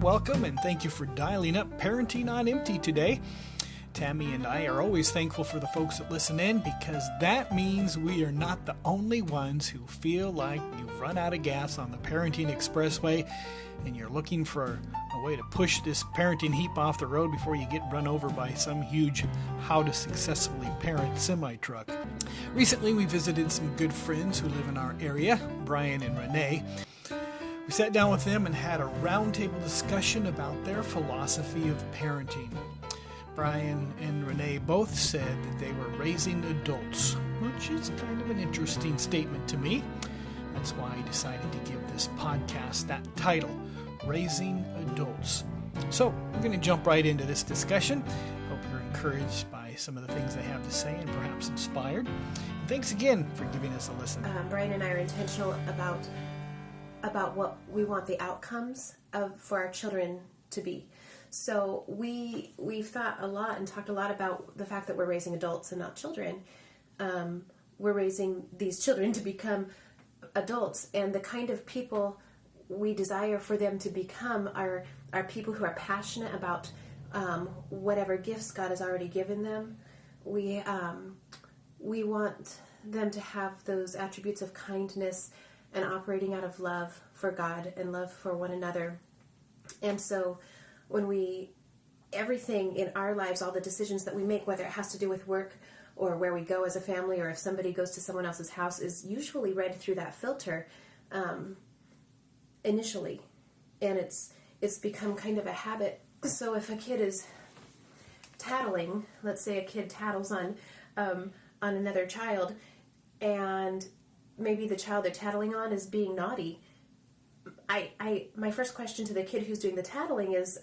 welcome, and thank you for dialing up Parenting on Empty today. Tammy and I are always thankful for the folks that listen in, because that means we are not the only ones who feel like you've run out of gas on the parenting expressway and you're looking for a way to push this parenting heap off the road before you get run over by some huge how to successfully parent semi-truck. Recently, we visited some good friends who live in our area, Brian and Renee. We sat down with them and had a roundtable discussion about their philosophy of parenting. Brian and Renee both said that they were raising adults, which is kind of an interesting statement to me. That's why I decided to give this podcast that title, Raising Adults. So we're going to jump right into this discussion. Hope you're encouraged by some of the things they have to say and perhaps inspired. And thanks again for giving us a listen. Brian and I are intentional about what we want the outcomes for our children to be. So we've thought a lot and talked a lot about the fact that we're raising adults and not children. We're raising these children to become adults, and the kind of people we desire for them to become are people who are passionate about whatever gifts God has already given them. We want them to have those attributes of kindness and operating out of love for God and love for one another. And so when everything in our lives, all the decisions that we make, whether it has to do with work or where we go as a family, or if somebody goes to someone else's house, is usually read through that filter initially. And it's become kind of a habit. So if a kid is tattling, let's say a kid tattles on another child, and maybe the child they're tattling on is being naughty, my first question to the kid who's doing the tattling is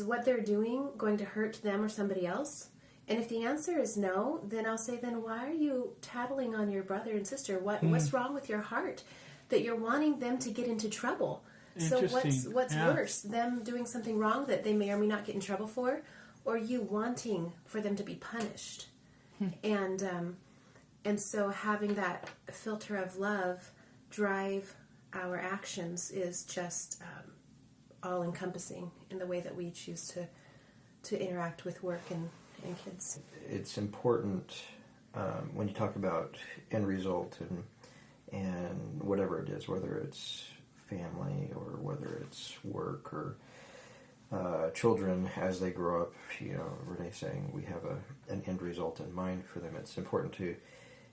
what they're doing going to hurt them or somebody else? And if the answer is no, then I'll say, then why are you tattling on your brother and sister? What's wrong with your heart that you're wanting them to get into trouble? So what's worse, them doing something wrong that they may or may not get in trouble for, or you wanting for them to be punished? And so having that filter of love drive our actions is just all-encompassing in the way that we choose to interact with work and kids. It's important when you talk about end result and whatever it is, whether it's family or whether it's work or children as they grow up. Renee saying we have an end result in mind for them. It's important to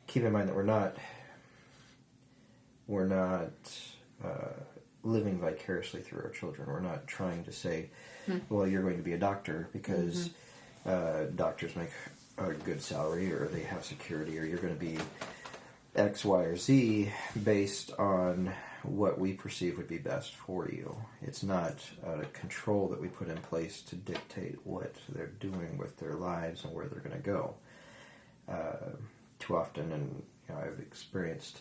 keep in mind that we're not living vicariously through our children. We're not trying to say, well, you're going to be a doctor because doctors make a good salary or they have security, or you're going to be X, Y, or Z based on what we perceive would be best for you. It's not a control that we put in place to dictate what they're doing with their lives and where they're going to go. Too often, and I've experienced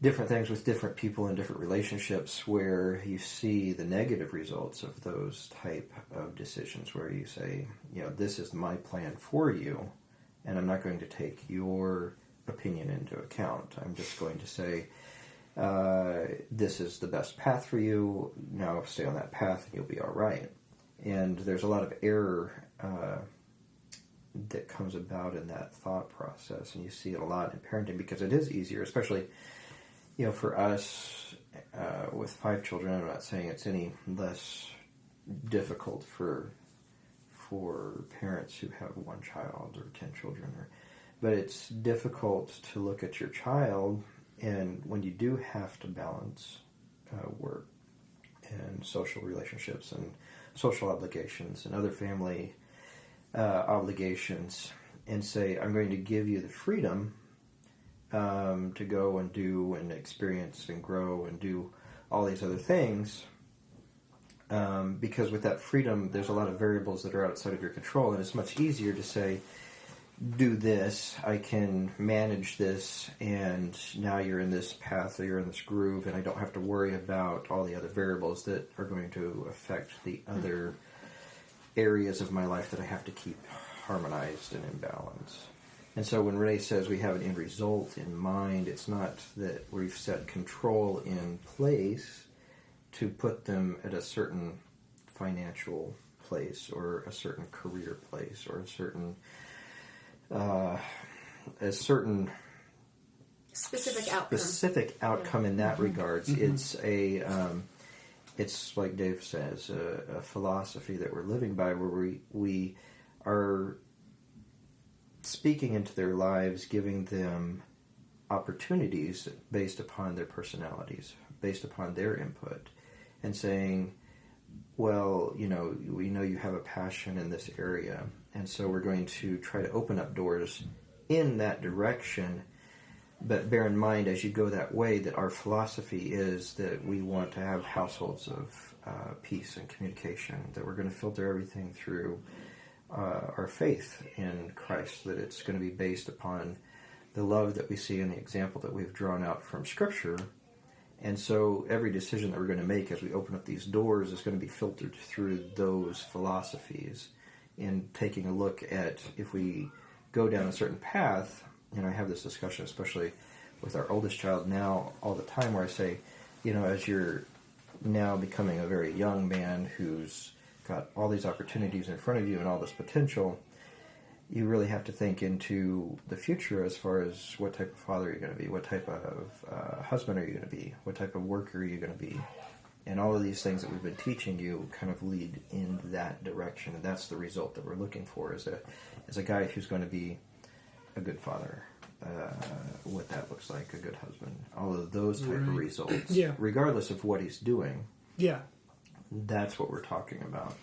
different things with different people in different relationships where you see the negative results of those type of decisions, where you say, this is my plan for you, and I'm not going to take your opinion into account. I'm just going to say, this is the best path for you. Now stay on that path and you'll be all right. And there's a lot of error that comes about in that thought process, and you see it a lot in parenting because it is easier, especially for us with 5 children. I'm not saying it's any less difficult for parents who have 1 child or 10 children, but it's difficult to look at your child, and when you do have to balance work and social relationships and social obligations and other family obligations, and say, I'm going to give you the freedom to go and do and experience and grow and do all these other things, because with that freedom there's a lot of variables that are outside of your control, and it's much easier to say, do this, I can manage this, and now you're in this path or you're in this groove, and I don't have to worry about all the other variables that are going to affect the other areas of my life that I have to keep harmonized and in balance. And so when Renee says we have an end result in mind, it's not that we've set control in place. to put them at a certain financial place or a certain career place or a certain specific outcome in that regards. It's like Dave says, a philosophy that we're living by, where we are speaking into their lives, giving them opportunities based upon their personalities, based upon their input, and saying, well, we know you have a passion in this area, and so we're going to try to open up doors in that direction. But bear in mind, as you go that way, that our philosophy is that we want to have households of peace and communication, that we're going to filter everything through our faith in Christ, that it's going to be based upon the love that we see and the example that we've drawn out from Scripture. And so every decision that we're going to make as we open up these doors is going to be filtered through those philosophies, in taking a look at, if we go down a certain path. I have this discussion, especially with our oldest child now, all the time, where I say, as you're now becoming a very young man who's got all these opportunities in front of you and all this potential, you really have to think into the future as far as what type of father you're going to be, what type of husband are you going to be, what type of worker are you going to be. And all of these things that we've been teaching you kind of lead in that direction, and that's the result that we're looking for, as a guy who's going to be a good father, what that looks like, a good husband, all of those type of results, regardless of what he's doing. Yeah, that's what we're talking about.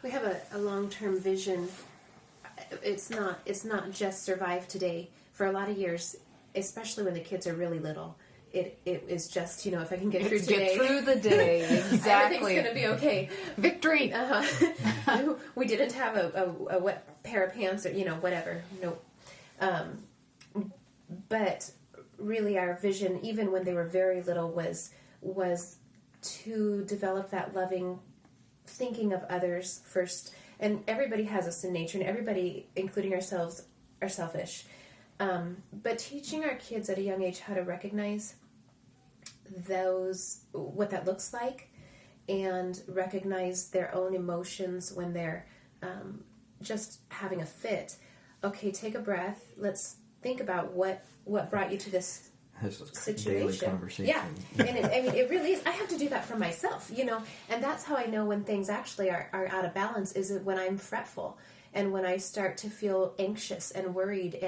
We have a long-term vision. It's not just survive today. For a lot of years, especially when the kids are really little, it is just, if I can get through today. Get through the day, exactly. Everything's going to be okay. Victory! We didn't have a wet pair of pants or, whatever. Nope. But really our vision, even when they were very little, was to develop that loving thinking of others first. And everybody has a sin nature, and everybody, including ourselves, are selfish. But teaching our kids at a young age how to recognize what that looks like, and recognize their own emotions when they're just having a fit. Okay, take a breath. Let's think about what brought you to this situation. Daily conversation. Yeah, and it really is. I have to do that for myself, and that's how I know when things actually are out of balance, is when I'm fretful, and when I start to feel anxious and worried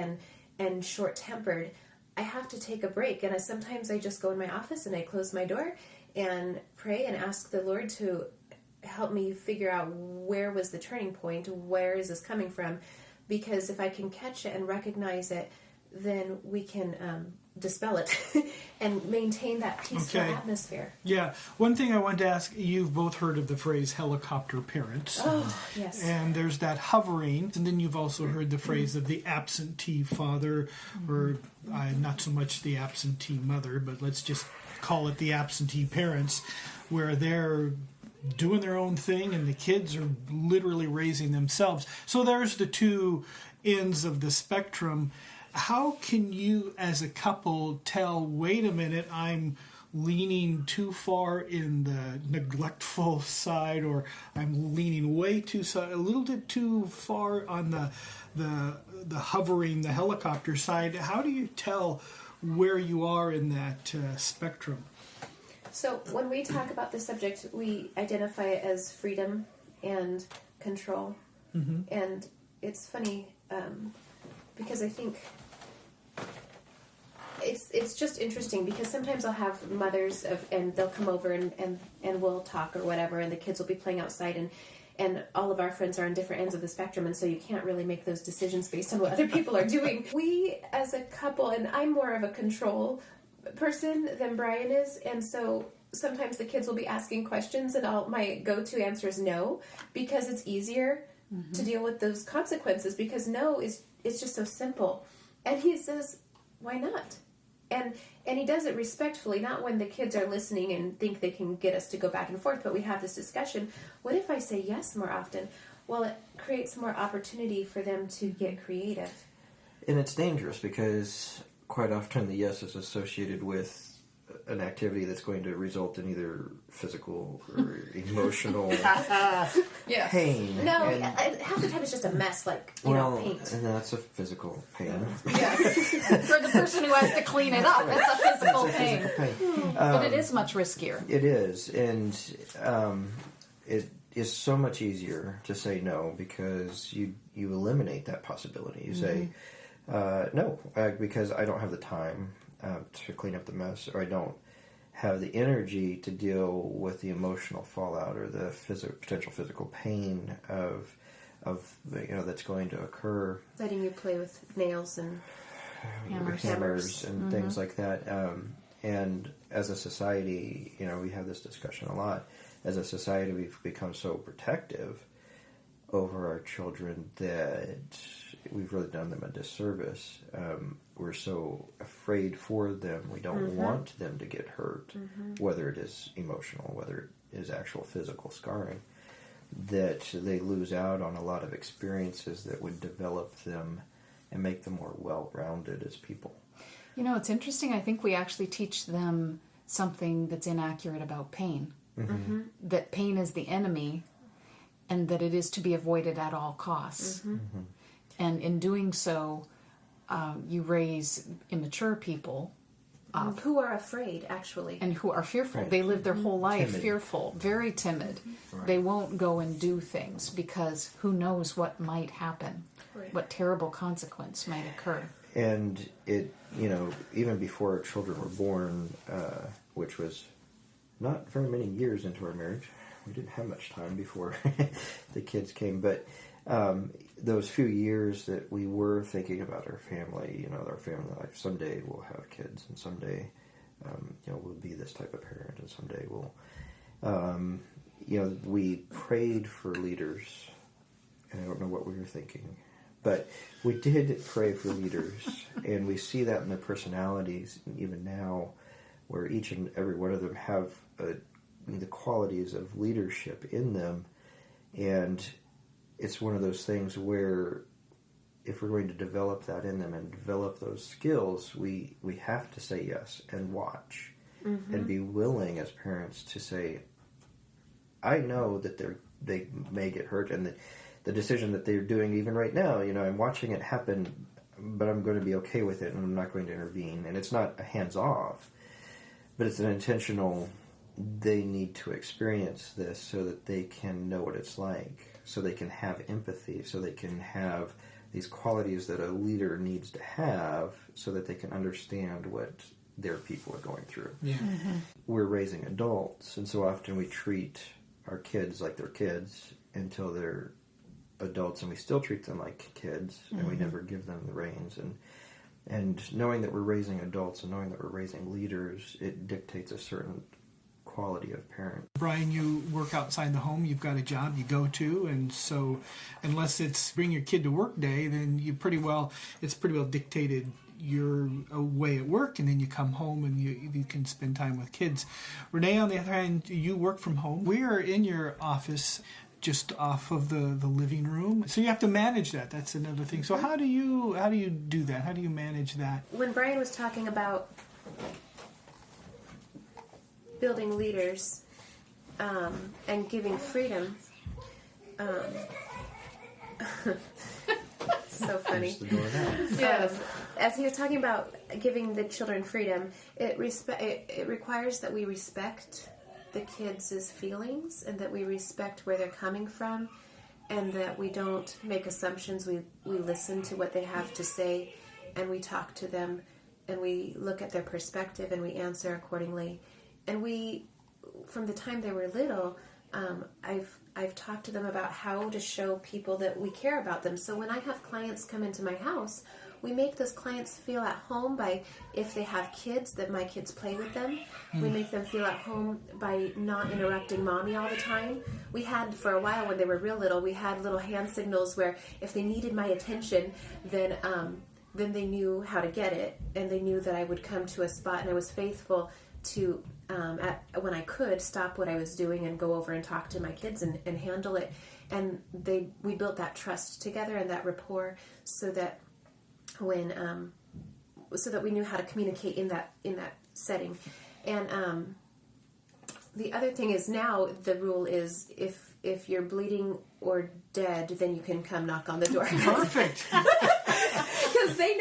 and short-tempered. I have to take a break, and sometimes I just go in my office and I close my door and pray and ask the Lord to help me figure out where was the turning point, where is this coming from, because if I can catch it and recognize it, then we can dispel it and maintain that peaceful atmosphere. Yeah. One thing I wanted to ask, you've both heard of the phrase helicopter parents. Oh, yes. And there's that hovering, and then you've also heard the phrase of the absentee father, or not so much the absentee mother, but let's just call it the absentee parents, where they're doing their own thing and the kids are literally raising themselves. So there's the two ends of the spectrum. How can you as a couple tell, wait a minute, I'm leaning too far in the neglectful side, or I'm leaning a little bit too far on the hovering, the helicopter side? How do you tell where you are in that spectrum? So when we talk about the subject, we identify it as freedom and control. Mm-hmm. And it's funny because I think it's just interesting, because sometimes I'll have mothers and they'll come over and we'll talk or whatever, and the kids will be playing outside, and all of our friends are on different ends of the spectrum, and so you can't really make those decisions based on what other people are doing. We as a couple, and I'm more of a control person than Brian is, and so sometimes the kids will be asking questions, and my go-to answer is no, because it's easier to deal with those consequences, because no is it's just so simple. And he says, why not? And he does it respectfully, not when the kids are listening and think they can get us to go back and forth, but we have this discussion. What if I say yes more often? Well, it creates more opportunity for them to get creative. And it's dangerous, because quite often the yes is associated with an activity that's going to result in either physical or emotional Yes. pain. No, And, half the time it's just a mess, like, you know, paint. and that's a physical pain. Yes. For the person who has to clean it up, it's a physical pain. Pain. But it is much riskier. It is, and it is so much easier to say no because you eliminate that possibility. You say no because I don't have the time to clean up the mess, or I don't have the energy to deal with the emotional fallout or the potential physical pain of that's going to occur. Letting you play with nails and hammers and things like that. And as a society, we have this discussion a lot. As a society, we've become so protective over our children that we've really done them a disservice. We're so afraid for them. We don't want them to get hurt, whether it is emotional, whether it is actual physical scarring, that they lose out on a lot of experiences that would develop them and make them more well-rounded as people. It's interesting. I think we actually teach them something that's inaccurate about pain. That pain is the enemy and that it is to be avoided at all costs. And in doing so, you raise immature people who are afraid, actually. and who are fearful. Right. They live their whole life Timid. fearful, very timid. Right. They won't go and do things because who knows what might happen, Right. what terrible consequence might occur. And it, even before our children were born, which was not very many years into our marriage, we didn't have much time before the kids came, but those few years that we were thinking about our family, our family life, someday we'll have kids, and someday, we'll be this type of parent, and someday we'll, we prayed for leaders, and I don't know what we were thinking, but we did pray for leaders, and we see that in their personalities, and even now, where each and every one of them have the qualities of leadership in them, and it's one of those things where if we're going to develop that in them and develop those skills, we have to say yes and watch and be willing as parents to say, I know that they may get hurt, and the decision that they're doing even right now, I'm watching it happen, but I'm going to be okay with it and I'm not going to intervene. And it's not a hands-off, but it's an intentional, they need to experience this so that they can know what it's like, so they can have empathy, so they can have these qualities that a leader needs to have so that they can understand what their people are going through. Yeah. We're raising adults, and so often we treat our kids like they're kids until they're adults, and we still treat them like kids, and we never give them the reins. And knowing that we're raising adults and knowing that we're raising leaders, it dictates a certain quality of parent. Brian, you work outside the home, you've got a job you go to, and so unless it's bring your kid to work day, then it's pretty well dictated your way at work, and then you come home and you can spend time with kids. Renee, on the other hand, you work from home. We are in your office just off of the living room, so you have to manage that. That's another thing. So how do you do that? How do you manage that? When Brian was talking about building leaders and giving freedom, so funny. Close the door now. Yes. As he was talking about giving the children freedom, it requires that we respect the kids' feelings and that we respect where they're coming from, and that we don't make assumptions. We listen to what they have to say, and we talk to them, and we look at their perspective, and we answer accordingly. And we, from the time they were little, I've talked to them about how to show people that we care about them. So when I have clients come into my house, we make those clients feel at home by, if they have kids, that my kids play with them. We make them feel at home by not interrupting mommy all the time. We had, for a while when they were real little, we had little hand signals where if they needed my attention, then they knew how to get it, and they knew that I would come to a spot, and I was faithful to, when I could, stop what I was doing and go over and talk to my kids and handle it. And we built that trust together and that rapport, so that when so that we knew how to communicate in that setting. And the other thing is now the rule is if you're bleeding or dead, then you can come knock on the door. Perfect. Because they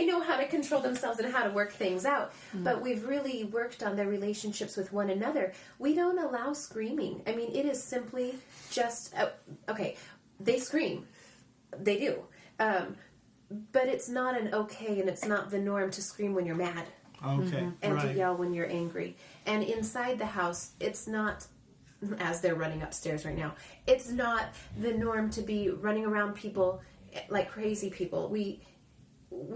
know how to control themselves and how to work things out. But we've really worked on their relationships with one another. We don't allow screaming. I mean, it is simply just okay. They scream, they do, but it's not an okay, and it's not the norm to scream when you're mad. Okay, And right. to yell when you're angry. And inside the house, it's not, as they're running upstairs right now, it's not the norm to be running around people like crazy people. We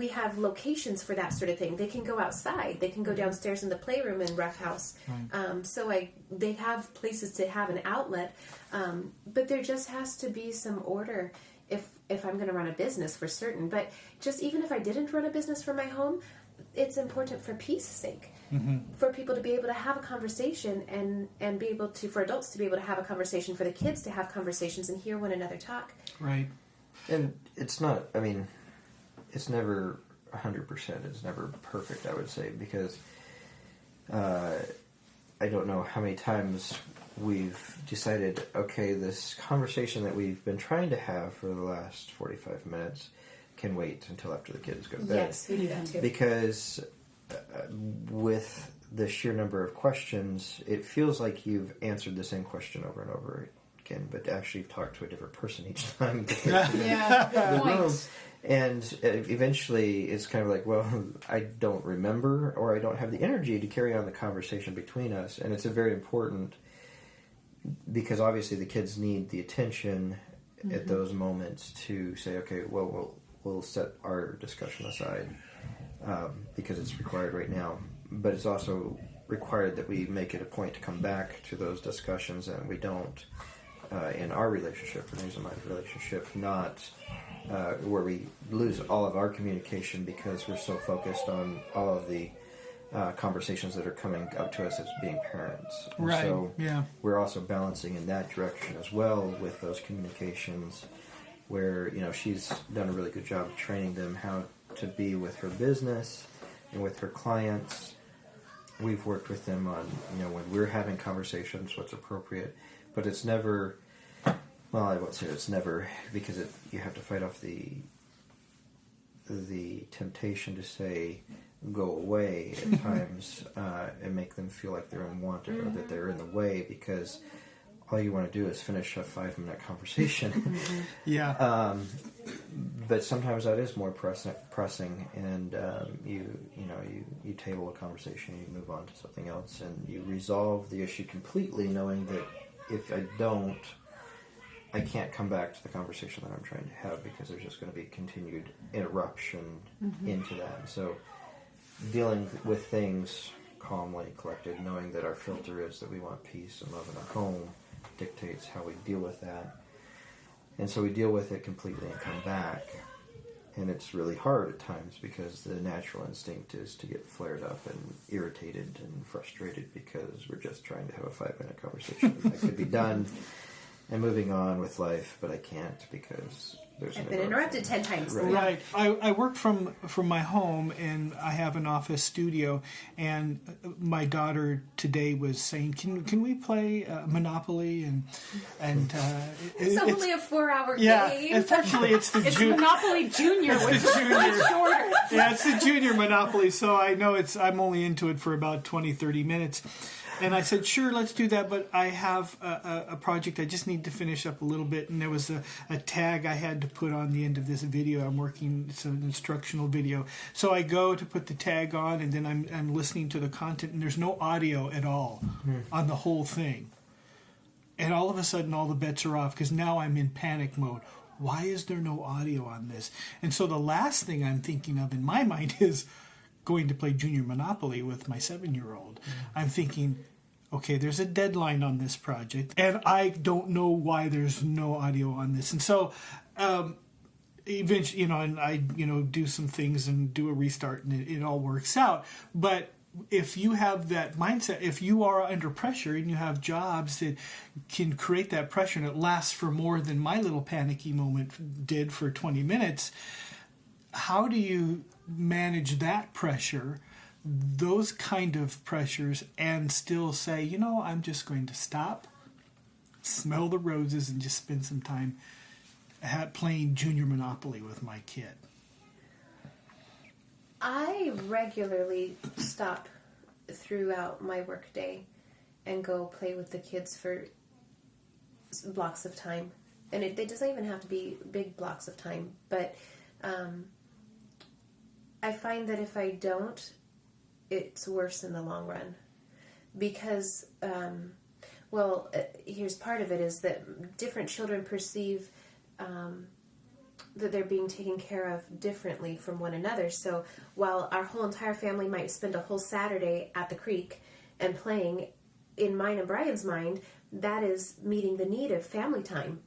have locations for that sort of thing. They can go outside. They can go downstairs in the playroom in Rough House. Right. They have places to have an outlet. But there just has to be some order if I'm going to run a business for certain. But just even if I didn't run a business for my home, it's important for peace sake, for people to be able to have a conversation and be able to, for adults to be able to have a conversation, for the kids to have conversations and hear one another talk. Right. And it's not, I mean, it's never 100%. It's never perfect, I would say, because I don't know how many times we've decided, okay, this conversation that we've been trying to have for the last 45 minutes can wait until after the kids go to bed. Yes, we do that too. Because with the sheer number of questions, it feels like you've answered the same question over and over again, but actually you've talked to a different person each time. Yeah, point. And eventually it's kind of like, well, I don't remember, or I don't have the energy to carry on the conversation between us. And it's a very important, because obviously the kids need the attention at those moments to say, okay, well, we'll set our discussion aside because it's required right now. But it's also required that we make it a point to come back to those discussions, and we don't, in our relationship, Renee's and my relationship, not where we lose all of our communication because we're so focused on all of the conversations that are coming up to us as being parents. And Right, so yeah. we're also balancing in that direction as well with those communications, where, you know, she's done a really good job of training them how to be with her business and with her clients. We've worked with them on, you know, when we're having conversations, what's appropriate. But it's never, well, I won't say it's never, because you have to fight off the temptation to say, go away at times and make them feel like they're unwanted or that they're in the way, because all you want to do is finish a 5-minute conversation. Yeah. But sometimes that is more pressing, and you table a conversation, you move on to something else, and you resolve the issue completely, knowing that if I don't, I can't come back to the conversation that I'm trying to have, because there's just going to be continued interruption into that. And so dealing with things calmly, collected, knowing that our filter is that we want peace and love in our home, dictates how we deal with that. And so we deal with it completely and come back. And it's really hard at times, because the natural instinct is to get flared up and irritated and frustrated, because we're just trying to have a 5-minute conversation that could be done and moving on with life, but I can't because there's I've been interrupted 10 times. Right. I work from my home, and I have an office studio, and my daughter today was saying, can we play Monopoly? And it's only a 4-hour game. Yeah, unfortunately it's the Monopoly Junior, which is shorter. Yeah, it's the junior Monopoly, so I know I'm only into it for about 20-30 minutes. And I said, sure, let's do that, but I have a project I just need to finish up a little bit, and there was a tag I had to put on the end of this video. I'm working, it's an instructional video. So I go to put the tag on, and then I'm listening to the content, and there's no audio at all on the whole thing. And all of a sudden, all the bets are off, because now I'm in panic mode. Why is there no audio on this? And so the last thing I'm thinking of in my mind is going to play Junior Monopoly with my 7-year-old. I'm thinking, okay, there's a deadline on this project, and I don't know why there's no audio on this. And so eventually, and I, do some things and do a restart, and it all works out. But if you have that mindset, if you are under pressure and you have jobs that can create that pressure, and it lasts for more than my little panicky moment did for 20 minutes, how do you manage that pressure those kind of pressures and still say, you know, I'm just going to stop, smell the roses, and just spend some time playing Junior Monopoly with my kid? I regularly stop throughout my workday and go play with the kids for blocks of time. And it doesn't even have to be big blocks of time. But I find that if I don't, it's worse in the long run. Because, here's part of it is that different children perceive that they're being taken care of differently from one another. So while our whole entire family might spend a whole Saturday at the creek and playing, in mine and Brian's mind, that is meeting the need of family time.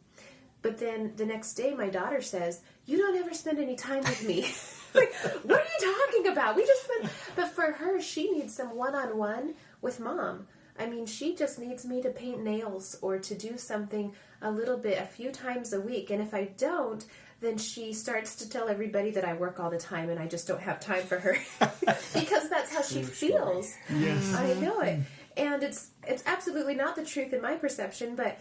But then the next day my daughter says, you don't ever spend any time with me. Like, what are you talking about? We just spend... But for her, she needs some one-on-one with Mom. I mean, she just needs me to paint nails or to do something a few times a week. And if I don't, then she starts to tell everybody that I work all the time and I just don't have time for her. Because that's how she feels. Yes. I know it. And it's absolutely not the truth in my perception, but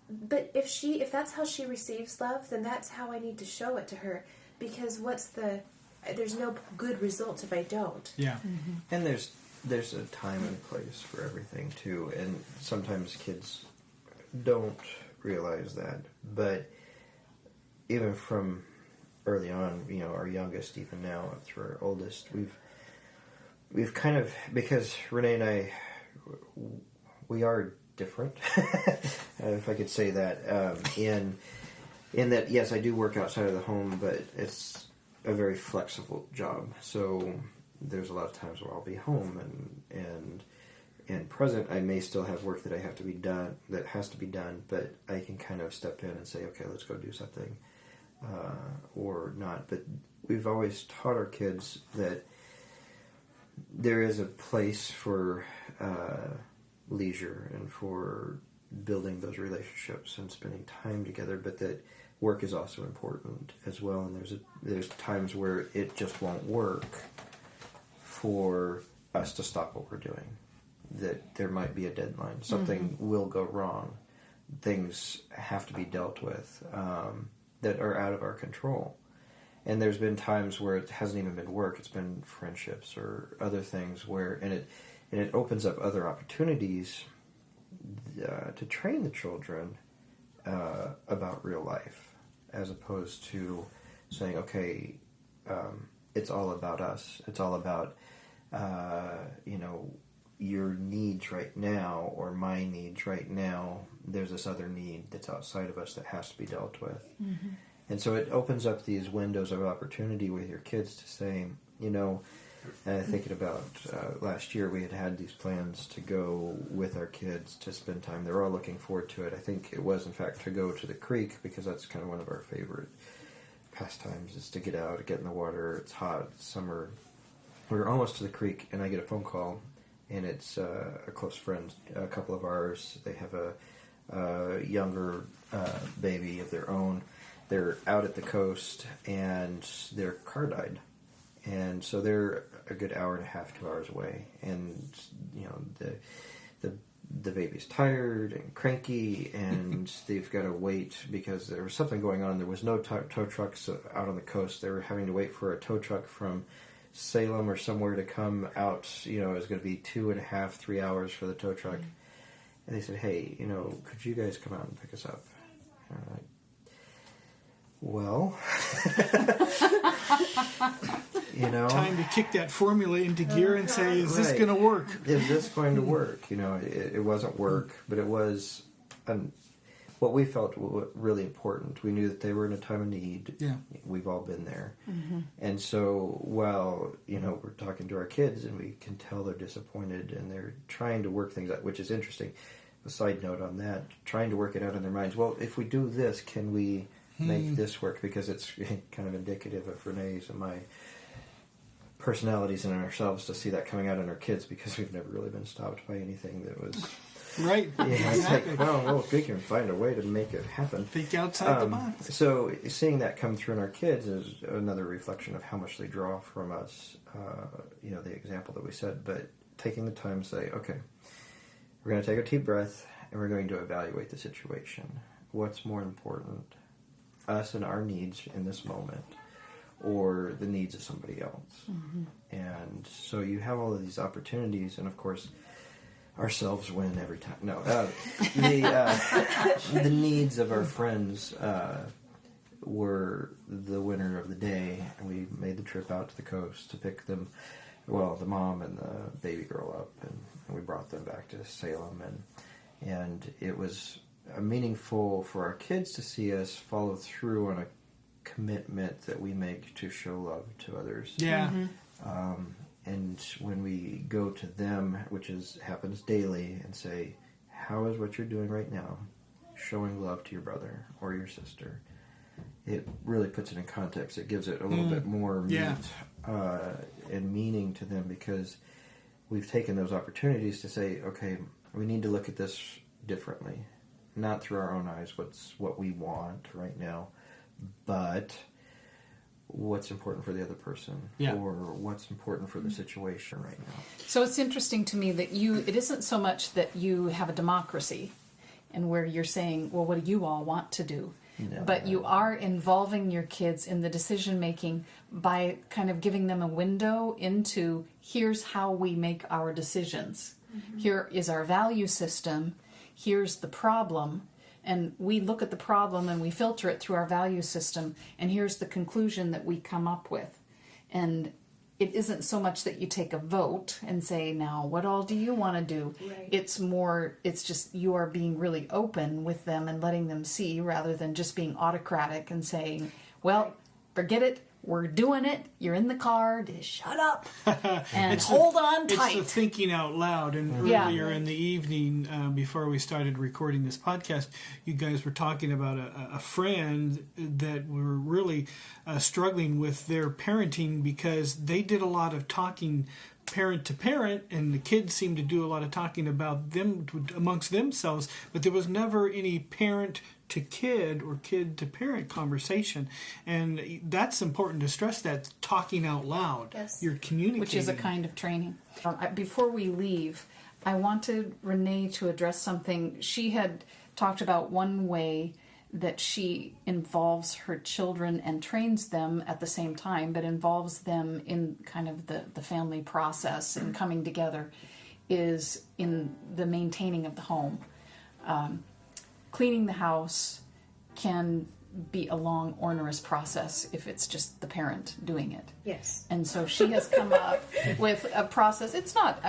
if that's how she receives love, then that's how I need to show it to her. Because there's no good result if I don't. Yeah. And there's a time and place for everything too, and sometimes kids don't realize that. But even from early on, you know, our youngest, even now up through our oldest, we've kind of, because Renee and I, we are different, if I could say that, in that, yes, I do work outside of the home, but it's a very flexible job. So there's a lot of times where I'll be home and present. I may still have work that has to be done, but I can kind of step in and say, okay, let's go do something, or not. But we've always taught our kids that there is a place for leisure and for building those relationships and spending time together, but that work is also important as well. And there's times where it just won't work for us to stop what we're doing. That there might be a deadline. Something will go wrong. Things have to be dealt with that are out of our control. And there's been times where it hasn't even been work. It's been friendships or other things where, and it opens up other opportunities to train the children about real life, as opposed to saying, okay, it's all about us. It's all about, your needs right now or my needs right now. There's this other need that's outside of us that has to be dealt with. Mm-hmm. And so it opens up these windows of opportunity with your kids to say, thinking about last year, we had these plans to go with our kids to spend time. They're all looking forward to it. I think it was, in fact, to go to the creek, because that's kind of one of our favorite pastimes, is to get out, get in the water. It's hot, it's summer. We're almost to the creek, and I get a phone call, and it's a close friend, a couple of ours. They have a younger baby of their own. They're out at the coast, and their car died. And so they're a good hour and a half, 2 hours away. And, the baby's tired and cranky, and they've got to wait because there was something going on. There was no tow trucks out on the coast. They were having to wait for a tow truck from Salem or somewhere to come out. It was going to be 2.5, 3 hours for the tow truck. Mm-hmm. And they said, hey, could you guys come out and pick us up? And I'm like, well, time to kick that formula into gear and say, is this going to work? Is this going to work? It wasn't work, but it was what we felt really important. We knew that they were in a time of need. Yeah. We've all been there. Mm-hmm. And so while, we're talking to our kids and we can tell they're disappointed and they're trying to work things out, which is interesting. A side note on that, trying to work it out in their minds. Well, if we do this, can we make this work? Because it's kind of indicative of Renee's and my personalities and ourselves to see that coming out in our kids, because we've never really been stopped by anything that was Right. Yeah, it's like, well, we can find a way to make it happen. Think outside the box. So seeing that come through in our kids is another reflection of how much they draw from us. The example that we said, but taking the time to say, okay, we're going to take a deep breath and we're going to evaluate the situation. What's more important, us and our needs in this moment, or the needs of somebody else? Mm-hmm. And so you have all of these opportunities, and of course, ourselves win every time. No, the needs of our friends were the winner of the day, and we made the trip out to the coast to pick them, well, the mom and the baby girl up, and we brought them back to Salem, and it was meaningful for our kids to see us follow through on a commitment that we make to show love to others. Yeah. Mm-hmm. And when we go to them, which happens daily, and say, how is what you're doing right now showing love to your brother or your sister? It really puts it in context. It gives it a little bit more meat and meaning to them, because we've taken those opportunities to say, okay, we need to look at this differently. Not through our own eyes, what we want right now, but what's important for the other person, or what's important for the situation right now. So it's interesting to me that it isn't so much that you have a democracy and where you're saying, well, what do you all want to do? No, but you are involving your kids in the decision making by kind of giving them a window into, here's how we make our decisions. Mm-hmm. Here is our value system. Here's the problem. And we look at the problem and we filter it through our value system, and here's the conclusion that we come up with. And it isn't so much that you take a vote and say, now, what all do you want to do? Right. It's just you are being really open with them and letting them see, rather than just being autocratic and saying, well, forget it. We're doing it. You're in the car. Just shut up and hold on tight. It's the thinking out loud. And earlier in the evening, before we started recording this podcast, you guys were talking about a friend that were really struggling with their parenting, because they did a lot of talking parent to parent, and the kids seemed to do a lot of talking about them amongst themselves, but there was never any parent to kid or kid to parent conversation. And that's important to stress, that talking out loud. Yes. You're communicating. Which is a kind of training. Before we leave, I wanted Renee to address something. She had talked about one way that she involves her children and trains them at the same time, but involves them in kind of the family process and coming together, is in the maintaining of the home. Cleaning the house can be a long, onerous process if it's just the parent doing it. Yes. And so she has come up with a process. It's not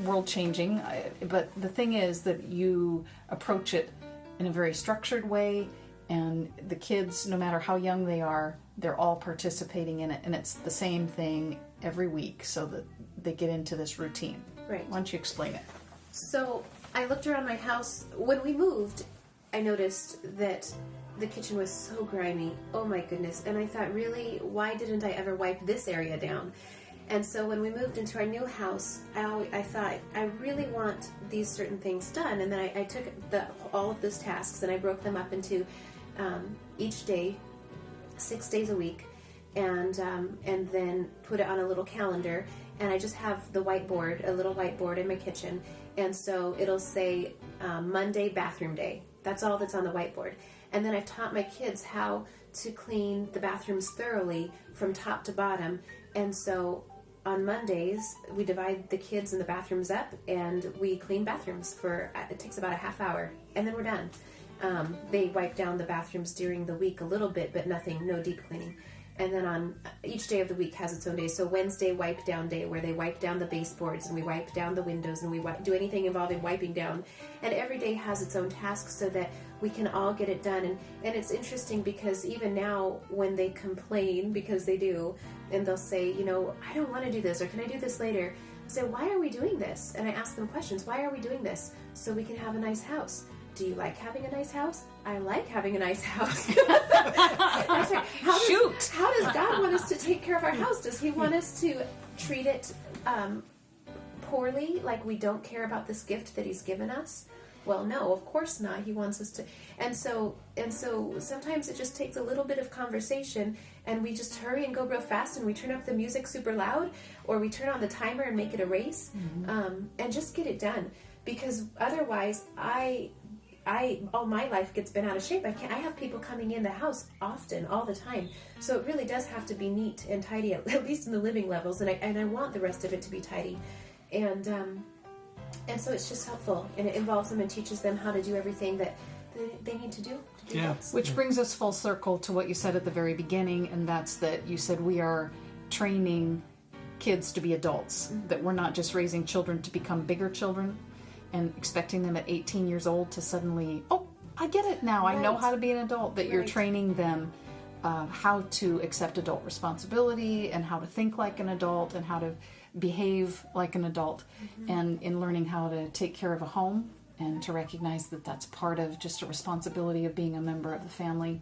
world-changing, but the thing is that you approach it in a very structured way, and the kids, no matter how young they are, they're all participating in it, and it's the same thing every week, so that they get into this routine. Right. Why don't you explain it? So I looked around my house. When we moved, I noticed that the kitchen was so grimy. Oh my goodness. And I thought, really, why didn't I ever wipe this area down? And so when we moved into our new house, I thought, I really want these certain things done. And then I took all of those tasks and I broke them up into each day, 6 days a week, and then put it on a little calendar. And I just have a little whiteboard in my kitchen. And so it'll say Monday, bathroom day. That's all that's on the whiteboard. And then I've taught my kids how to clean the bathrooms thoroughly from top to bottom. And so on Mondays, we divide the kids in the bathrooms up, and we clean bathrooms it takes about a half hour, and then we're done. They wipe down the bathrooms during the week a little bit, but no deep cleaning. And then on each day of the week has its own day. So Wednesday, wipe down day, where they wipe down the baseboards and we wipe down the windows and we do anything involving wiping down. And every day has its own task so that we can all get it done. And it's interesting because even now when they complain, because they do, and they'll say, I don't want to do this, or can I do this later? I say, why are we doing this? And I ask them questions. Why are we doing this? So we can have a nice house. Do you like having a nice house? I like having a nice house. Like, how does God want us to take care of our house? Does He want us to treat it poorly, like we don't care about this gift that he's given us? Well, no, of course not. He wants us to. And so sometimes it just takes a little bit of conversation, and we just hurry and go real fast, and we turn up the music super loud, or we turn on the timer and make it a race, and just get it done. Because otherwise, all my life gets bent out of shape. I have people coming in the house often, all the time. So it really does have to be neat and tidy, at least in the living levels. And I want the rest of it to be tidy. And so it's just helpful. And it involves them and teaches them how to do everything that they need to do. Which brings us full circle to what you said at the very beginning. And that's that you said we are training kids to be adults. That we're not just raising children to become bigger children and expecting them at 18 years old to suddenly, oh, I get it now. I know how to be an adult. That you're training them how to accept adult responsibility and how to think like an adult and how to behave like an adult, and in learning how to take care of a home and to recognize that that's part of just a responsibility of being a member of the family.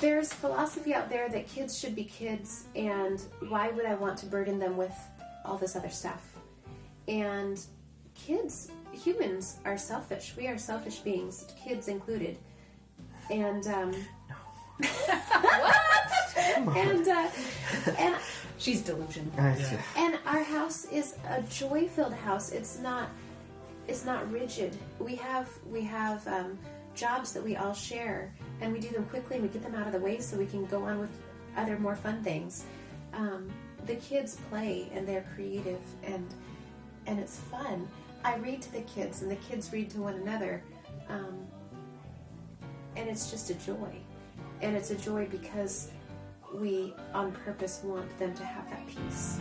There's philosophy out there that kids should be kids, and why would I want to burden them with all this other stuff? And humans are selfish. We are selfish beings, kids included. And and She's delusional. And our house is a joy-filled house. It's not rigid. We have jobs that we all share, and we do them quickly and we get them out of the way so we can go on with other more fun things. The kids play and they're creative and it's fun. I read to the kids and the kids read to one another, and it's just a joy. And it's a joy because we on purpose want them to have that peace.